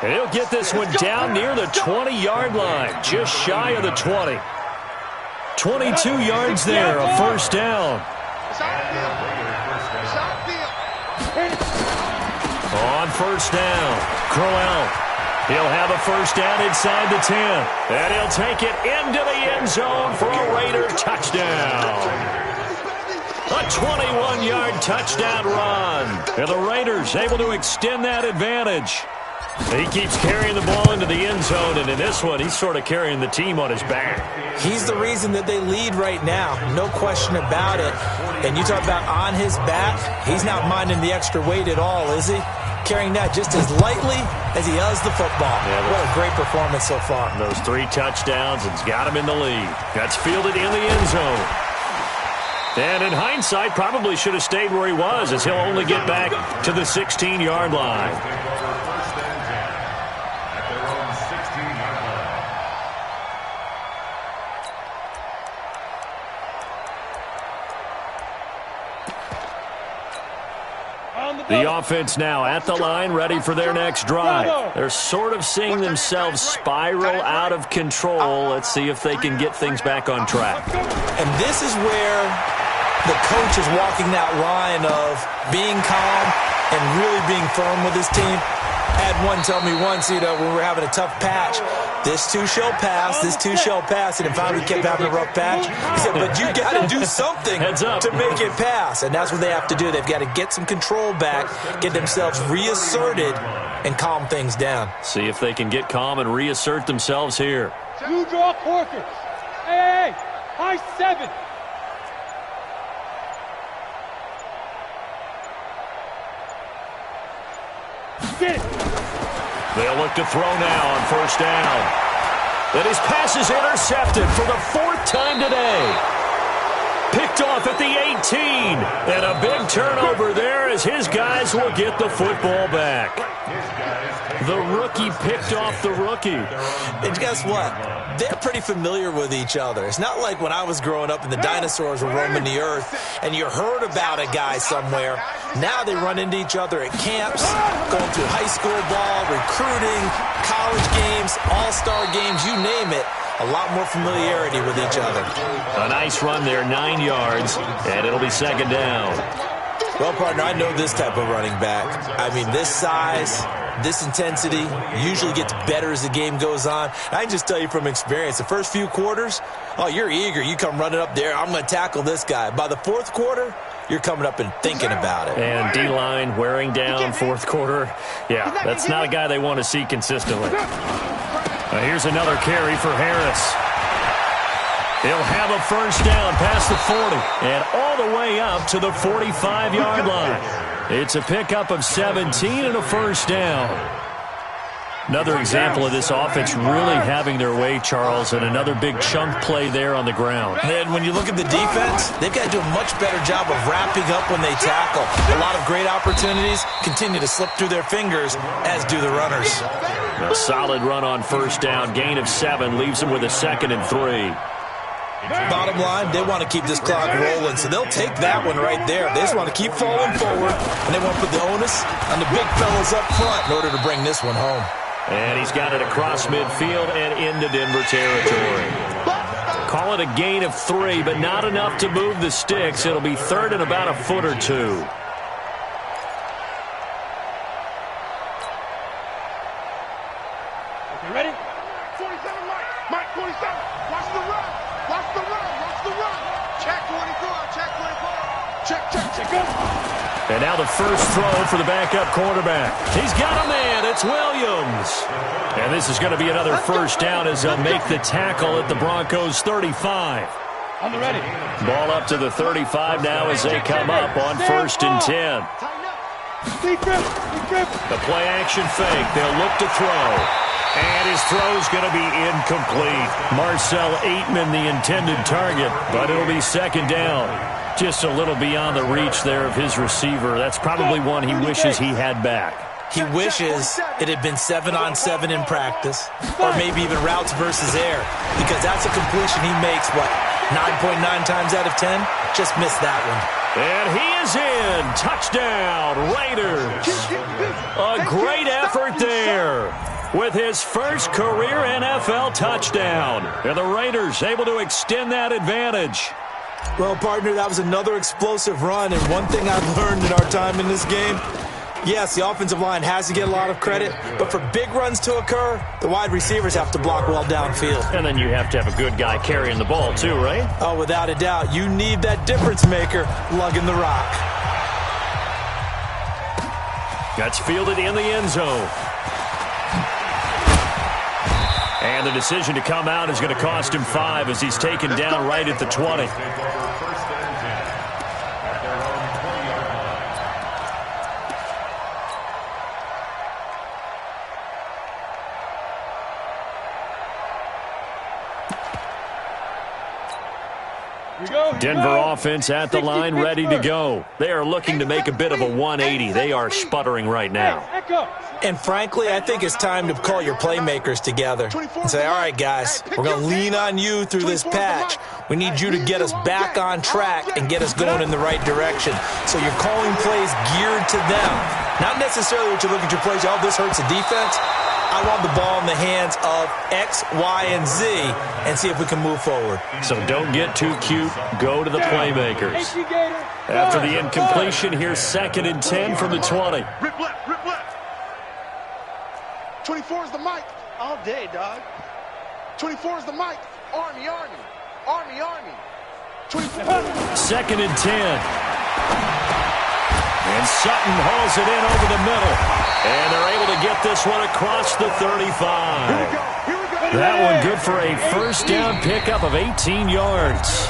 And he'll get this one down near the 20-yard line, just shy of the 20. 22 yards there, a first down. On first down, Crowell. He'll have a first down inside the 10. And he'll take it into the end zone for a Raider touchdown. A 21-yard touchdown run. And the Raiders able to extend that advantage. He keeps carrying the ball into the end zone, and in this one, he's sort of carrying the team on his back. He's the reason that they lead right now. No question about it. And you talk about on his back, he's not minding the extra weight at all, is he? Carrying that just as lightly as he does the football. Yeah, what a great performance so far. Those 3 touchdowns and's got him in the lead. That's fielded in the end zone. And in hindsight, probably should have stayed where he was as he'll only get back to the 16-yard line. The offense now at the line, ready for their next drive. They're sort of seeing themselves spiral out of control. Let's see if they can get things back on track. And this is where the coach is walking that line of being calm and really being firm with his team. Had one tell me once, when we were having a tough patch, this too shall pass, this too shall pass. And if finally we kept having a rough patch, he said, but you got to do something to make it pass. And that's what they have to do. They've got to get some control back, get themselves reasserted, and calm things down. See if they can get calm and reassert themselves here. You draw Corkers. Hey, high 7. Get it. They'll look to throw now on first down. And his pass is intercepted for the 4th time today. Picked off at the 18. And a big turnover there as his guys will get the football back. The rookie picked off the rookie. And guess what? They're pretty familiar with each other. It's not like when I was growing up and the dinosaurs were roaming the earth and you heard about a guy somewhere. Now they run into each other at camps, going through high school ball, recruiting, college games, all-star games, you name it. A lot more familiarity with each other. A nice run there, 9 yards, and it'll be 2nd down. Well, partner, I know this type of running back. I mean, this size, this intensity usually gets better as the game goes on. I can just tell you from experience, the first few quarters, oh, you're eager. You come running up there, I'm going to tackle this guy. By the 4th quarter, you're coming up and thinking about it. And D-line wearing down 4th quarter. Yeah, that's not a guy they want to see consistently. Here's another carry for Harris. He'll have a first down past the 40 and all the way up to the 45-yard line. It's a pickup of 17 and a first down. Another example of this offense really having their way, Charles, and another big chunk play there on the ground. And when you look at the defense, they've got to do a much better job of wrapping up when they tackle. A lot of great opportunities continue to slip through their fingers, as do the runners. A solid run on first down. Gain of 7 leaves them with a 2nd and 3. Bottom line, they want to keep this clock rolling, so they'll take that one right there. They just want to keep falling forward, and they want to put the onus on the big fellas up front in order to bring this one home. And he's got it across midfield and into Denver territory. Call it a gain of 3, but not enough to move the sticks. It'll be 3rd and about a foot or 2. Okay, ready? 47, Mike 47. Watch the run. Watch the run. Watch the run. Check 24. Check 24. Check up. And now the first throw for the backup quarterback. He's got a man. It's Williams. And this is going to be another first down as they'll make the tackle at the Broncos' 35. On the ready. Ball up to the 35 now as they come up on 1st and 10. The play action fake. They'll look to throw. And his throw's going to be incomplete. Marcel Aitman, the intended target, but it'll be 2nd down. Just a little beyond the reach there of his receiver. That's probably one he wishes he had back. He wishes it had been 7-on-7 in practice, or maybe even routes versus air, because that's a completion he makes, 9.9 times out of 10? Just missed that one. And he is in. Touchdown, Raiders. A great effort there with his first career NFL touchdown. And the Raiders able to extend that advantage. Well, partner, that was another explosive run, and one thing I've learned in our time in this game, yes, the offensive line has to get a lot of credit, but for big runs to occur, the wide receivers have to block well downfield. And then you have to have a good guy carrying the ball too, right? Oh, without a doubt. You need that difference maker lugging the rock. That's fielded in the end zone. And the decision to come out is going to cost him 5 as he's taken down right at the 20. Denver offense at the line, ready to go. They are looking to make a bit of a 180. They are sputtering right now. And frankly, I think it's time to call your playmakers together and say, all right, guys, we're going to lean on you through this patch. We need you to get us back on track and get us going in the right direction. So you're calling plays geared to them. Not necessarily what you look at your plays, oh, this hurts the defense. I want the ball in the hands of X, Y, and Z and see if we can move forward. So don't get too cute. Go to the playmakers. After the incompletion, here's 2nd and 10 from the 20. Rip left, rip left. 24 is the mic. All day, dog. 24 is the mic. Army, Army. Army, Army. 24. 2nd and 10. And Sutton hauls it in over the middle. And they're able to get this one across the 35. That one good for a first down pickup of 18 yards.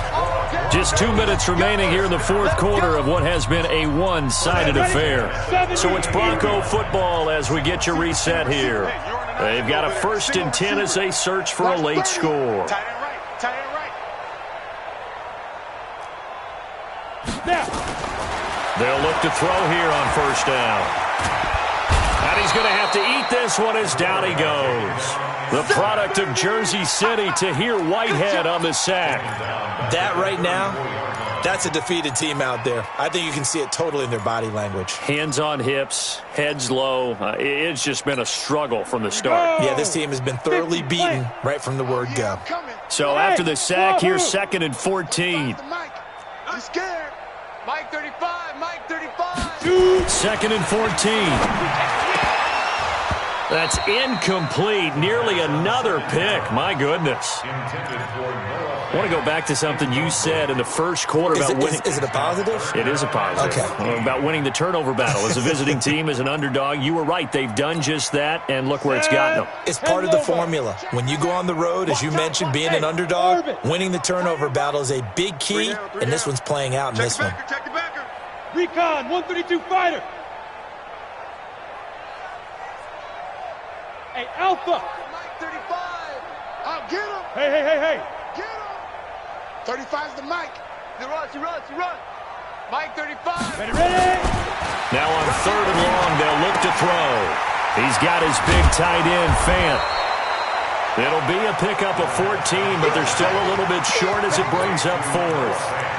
Just 2 minutes remaining here in the fourth quarter of what has been a one-sided affair. So it's Bronco football as we get your reset here. They've got a 1st and 10 as they search for a late score. They'll look to throw here on 1st down. And he's going to have to eat this one as down he goes. The product of Jersey City, Tahir Whitehead on the sack. That right now, that's a defeated team out there. I think you can see it totally in their body language. Hands on hips, heads low. It's just been a struggle from the start. Yeah, this team has been thoroughly beaten right from the word go. So after the sack, here's 2nd and 14. I'm scared. Mike 35, Mike 35. 2nd and 14. That's incomplete. Nearly another pick. My goodness. I want to go back to something you said in the first quarter about winning. Is it a positive? It is a positive. Okay. About winning the turnover battle. As a visiting team, as an underdog, you were right. They've done just that, and look where it's gotten them. It's part of the formula. When you go on the road, as you mentioned, being an underdog, winning the turnover battle is a big key, and this one's playing out in this one. Recon, 132 fighter. Hey, Alpha. Mike 35. I'll get him. Hey. Get him. 35's the Mike. He runs. Mike 35. Ready. Now on 3rd and long, they'll look to throw. He's got his big tight end, Fant. It'll be a pickup of 14, but they're still a little bit short as it brings up 4th.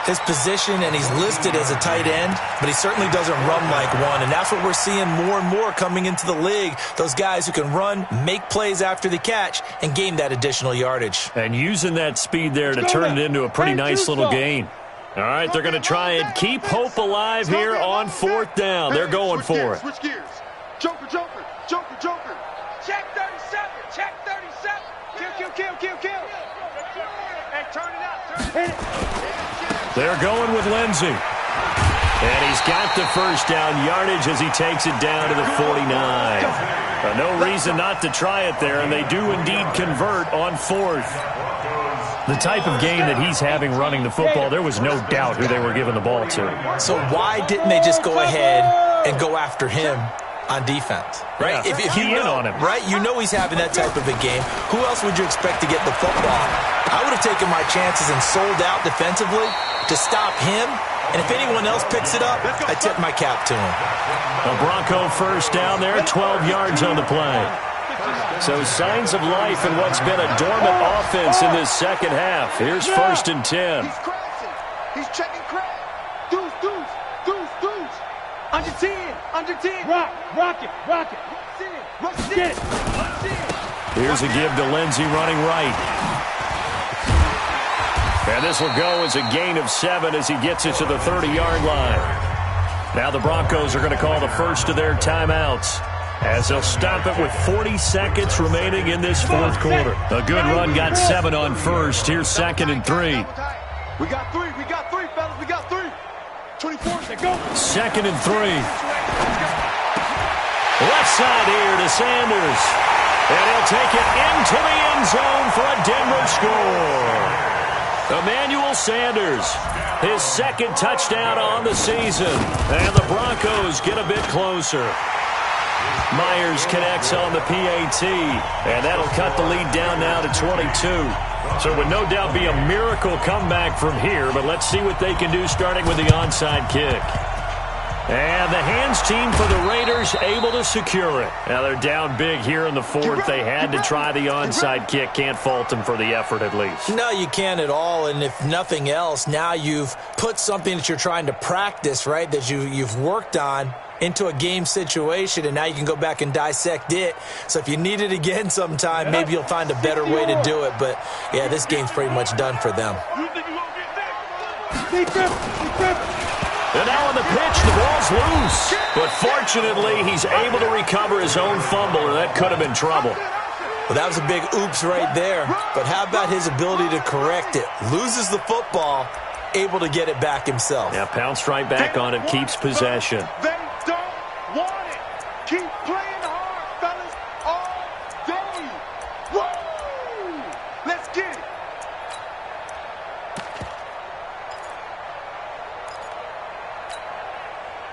His position, and he's listed as a tight end, but he certainly doesn't run like one, and that's what we're seeing more and more coming into the league. Those guys who can run, make plays after the catch, and gain that additional yardage. And using that speed there to turn it into a pretty nice little gain. All right, they're going to try and keep hope alive here on 4th down. They're going for it. Switch gears. Joker. Check 37. Kill. Hey, turn it out. They're going with Lindsey. And he's got the 1st down yardage as he takes it down to the 49. No reason not to try it there, and they do indeed convert on 4th. The type of game that he's having running the football, there was no doubt who they were giving the ball to. So why didn't they just go ahead and go after him on defense, right? Yeah. If you know, on him. right? You know he's having that type of a game. Who else would you expect to get the football? I would have taken my chances and sold out defensively to stop him. And if anyone else picks it up, I tip my cap to him. A Bronco 1st down there, 12 yards on the play. So signs of life in what's been a dormant offense in this second half. Here's 1st and 10. He's crashing. He's checking crash. Deuce. Under 10. Rock it. Rush it. Here's a give to Lindsey running right. And this will go as a gain of 7 as he gets it to the 30-yard line. Now the Broncos are going to call the first of their timeouts as they'll stop it with 40 seconds remaining in this fourth quarter. A good run got 7 on 1st. Here's 2nd and 3. We got 3, fellas. We got 3. 24, they go. 2nd and 3. Left side here to Sanders. And he'll take it into the end zone for a Denver score. Emmanuel Sanders, his 2nd touchdown on the season. And the Broncos get a bit closer. Myers connects on the PAT. And that'll cut the lead down now to 22. So it would no doubt be a miracle comeback from here. But let's see what they can do starting with the onside kick. And the hands team for the Raiders able to secure it. Now they're down big here in the 4th. They had to try the onside kick. Can't fault them for the effort at least. No, you can't at all. And if nothing else, now you've put something that you're trying to practice, right, that you've worked on into a game situation, and now you can go back and dissect it. So if you need it again sometime, maybe you'll find a better way to do it. But, yeah, this game's pretty much done for them. And now on the pitch, the ball's loose. But fortunately, he's able to recover his own fumble, or that could have been trouble. Well, that was a big oops right there. But how about his ability to correct it? Loses the football, able to get it back himself. Yeah, pounced right back on it, keeps possession. They don't want it. Keep playing hard, fellas, all day. Woo! Let's get it.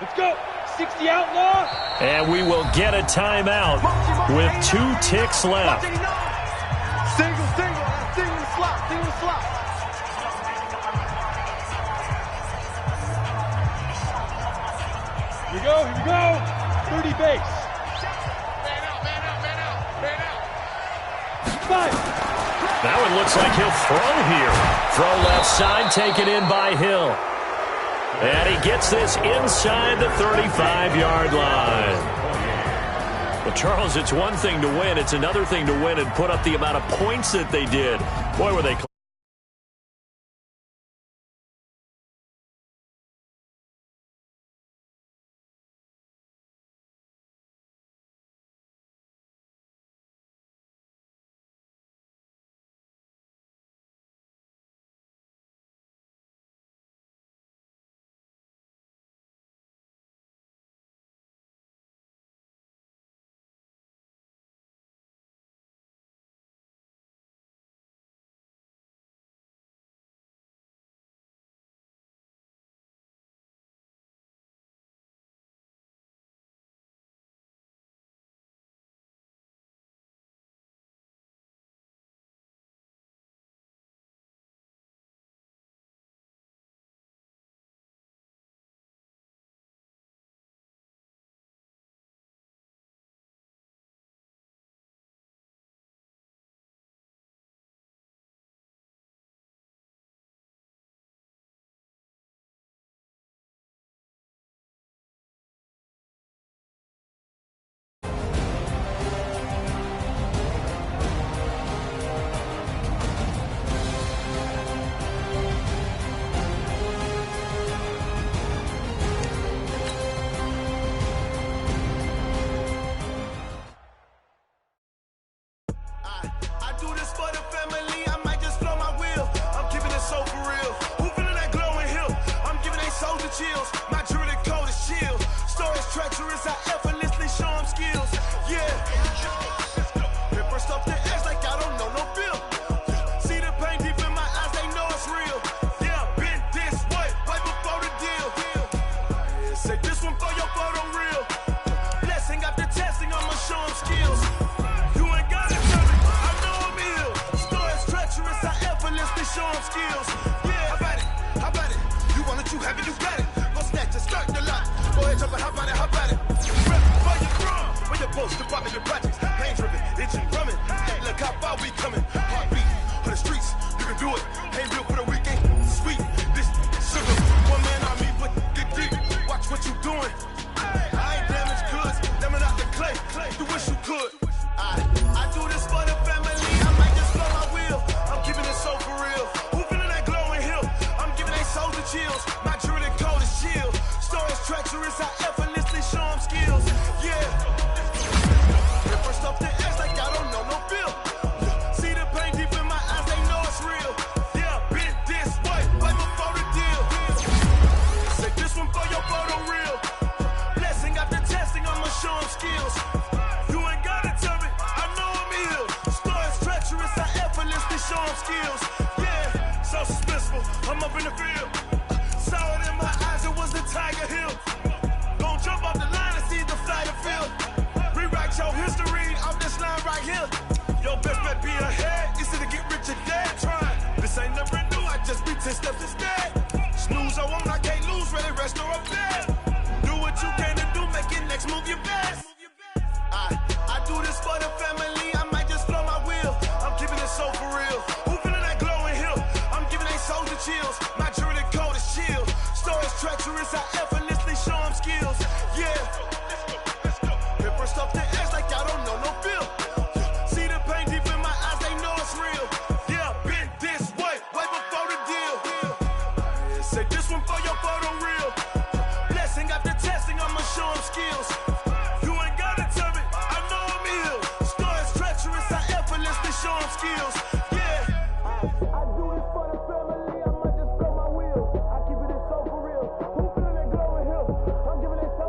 Let's go. 60 outlaw. And we will get a timeout with 2 ticks left. Single slot. Here we go. 30 base. Man out. 5. That one looks like he'll throw here. Throw left side, taken in by Hill. And he gets this inside the 35-yard line. Well, Charles, it's one thing to win. It's another thing to win and put up the amount of points that they did. Boy, were they close. Chills. My jewelry code is chill. Stories treacherous, I effortlessly show them skills. Yeah. Paper stuff the edge like I don't know no bill. See the pain deep in my eyes, they know it's real. Yeah, been this way, way before the deal. Say this one for your photo real. Blessing after testing, I'ma show them skills. You ain't gotta tell me, I know I'm ill. Stories treacherous, I effortlessly show them skills. Yeah, how about it? You want it, you have it, you got it. Start the lot. Go ahead, jump and hop on it, hop on it. Rep for your drum. Where your post, department, your projects. Pain driven, itching, drumming. Hey, look how far we coming. Heartbeat on the streets. You can do it. Ain't real for the weekend. Sweet. This sugar. One man on me, but get deep. Watch what you doing. I ain't damaged goods. Damn it out the clay. You wish you could. I do this for the family. I might just blow my wheel. I'm keeping it so for real. Who feeling that glowing hill? I'm giving they souls the chills. My jewelry code is chill. Stories treacherous, I effortlessly show them skills. Yeah. Paper stuff the edge like I don't know no bill. See the pain deep in my eyes, they know it's real. Yeah, been this way, way before the deal. Say this one for your photo real. Blessing after testing, I'ma show them skills. You ain't gotta tell me, I know I'm ill. Stories treacherous, I effortlessly show them skills. Yeah, so suspenseful, I'm up in the field. Saw it in my eyes, it was the Tiger Hill. Don't jump off the line and see the fly the field. Rewrite your history off this line right here. Your best bet be ahead, easy to get rich or dead. Try. This ain't never new, I just be 10 steps instead. Snooze I won't, I can't lose, ready, rest or up there. Do what you can to do, make it next move your best. I do this for the family, I might just blow my wheel. I'm keeping it so for real. Who feeling that glowing hill? I'm giving they souls the chills. My jewelry code is chill. Stories treacherous, I effortlessly show them skills. Yeah. Paper stuff the edge like I don't know no bill. See the pain deep in my eyes, they know it's real. Yeah, been this way, way before the deal. Say this one for your photo real. Blessing after testing, I'ma show them skills. You ain't gotta tell me, I know I'm ill. Stories treacherous, I effortlessly show them skills. Yeah. I do this for the family, I might just blow my wheel. I keep it so for real. Who feeling that glowing hill? I'm giving it so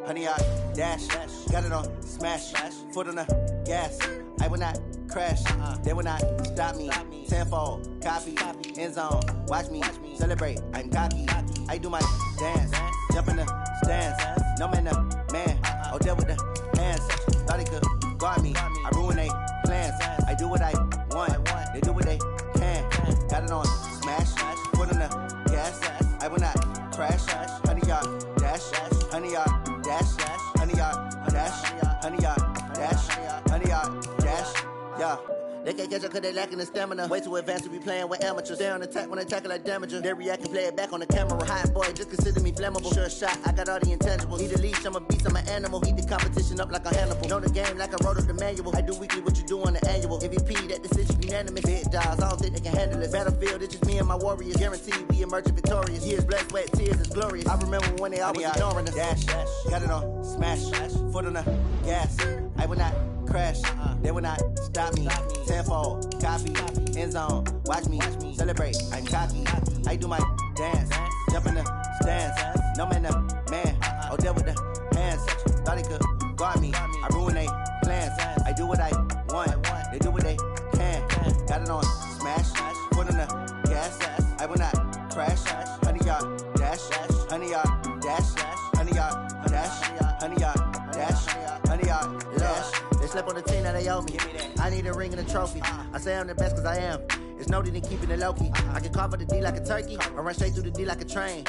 100 yard dash. Got it on smash. Foot on the gas. I will not crash. They will not stop me. Tenfold, copy, end zone. Watch me celebrate. I'm cocky. I do my dance. Jump in the stands. No man, the man. Oh, there with the hands. Thought he could guard me. I ruin they plans. I do what I want. They do what they can. Got it on smash. Foot on the gas. I will not crash. 100 yard dash. 100 yard dash. 100 yard dash. 100 yard dash. 100 yard dash. Yeah. They can't catch up cause they lacking the stamina. Way too advanced to be playing with amateurs. Stay on attack when they tackle like damager. They react and play it back on the camera. Hot boy, just consider me flammable. Sure shot, I got all the intangibles. Need a leash, I'm a beast, I'm an animal. Eat the competition up like a Hannibal. Know the game like I wrote up the manual. I do weekly what you do on the annual. MVP, that decision unanimous. Big dogs, I don't think they can handle it. Battlefield, it's just me and my warriors. Guaranteed we emerge victorious. Years, blood, sweat, tears, it's glorious. I remember when they always ignoring us. Dash, got it on smash. Foot on the gas. I will not crash. They will not stop me. Tenfold, copy, end zone. Watch me celebrate. I'm cocky. I do my dance. Jump in the stands. No man, the man. Oh, there with the hands. Thought he could guard me. I ruin they plans. I do what I want. They do what they can. Got it on smash. Foot on the gas. I will not crash. 100 yard dash. 100 yard dash. 100 yard dash. 100 yard dash. 100 yard dash. They slept on the team that they owe me. I need a ring and a trophy. I say I'm the best cause I am. It's noted in keeping it low-key. I can carve up the D like a turkey, or run straight through the D like a train.